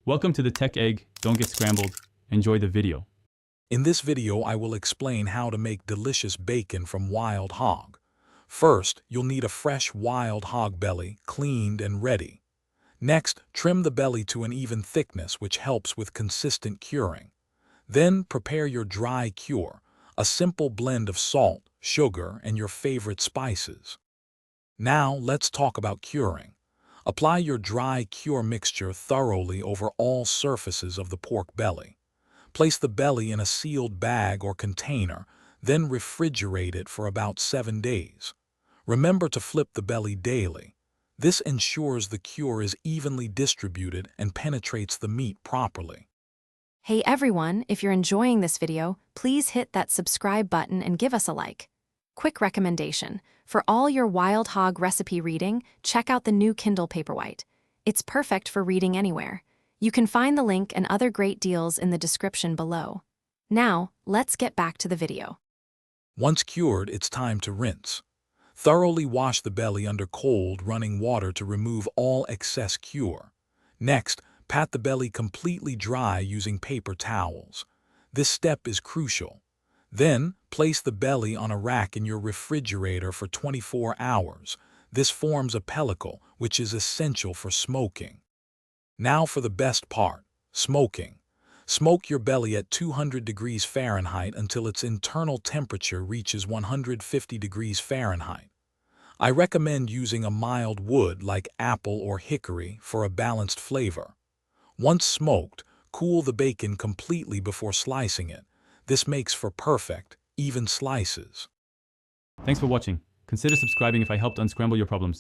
Welcome to the Tech Egg. Don't get scrambled. Enjoy the video. In this video, I will explain how to make delicious bacon from wild hog. First, you'll need a fresh wild hog belly, cleaned and ready. Next, trim the belly to an even thickness, which helps with consistent curing. Then, prepare your dry cure, a simple blend of salt, sugar, and your favorite spices. Now, let's talk about curing. Apply your dry cure mixture thoroughly over all surfaces of the pork belly. Place the belly in a sealed bag or container, then refrigerate it for about 7 days. Remember to flip the belly daily. This ensures the cure is evenly distributed and penetrates the meat properly. Hey everyone, if you're enjoying this video, please hit that subscribe button and give us a like. Quick recommendation: for all your wild hog recipe reading, check out the new Kindle Paperwhite. It's perfect for reading anywhere. You can find the link and other great deals in the description below. Now, let's get back to the video. Once cured, it's time to rinse. Thoroughly wash the belly under cold, running water to remove all excess cure. Next, pat the belly completely dry using paper towels. This step is crucial. Then, place the belly on a rack in your refrigerator for 24 hours. This forms a pellicle, which is essential for smoking. Now for the best part, smoking. Smoke your belly at 200 degrees Fahrenheit until its internal temperature reaches 150 degrees Fahrenheit. I recommend using a mild wood like apple or hickory for a balanced flavor. Once smoked, cool the bacon completely before slicing it. This makes for perfect, even slices. Thanks for watching. Consider subscribing if I helped unscramble your problems.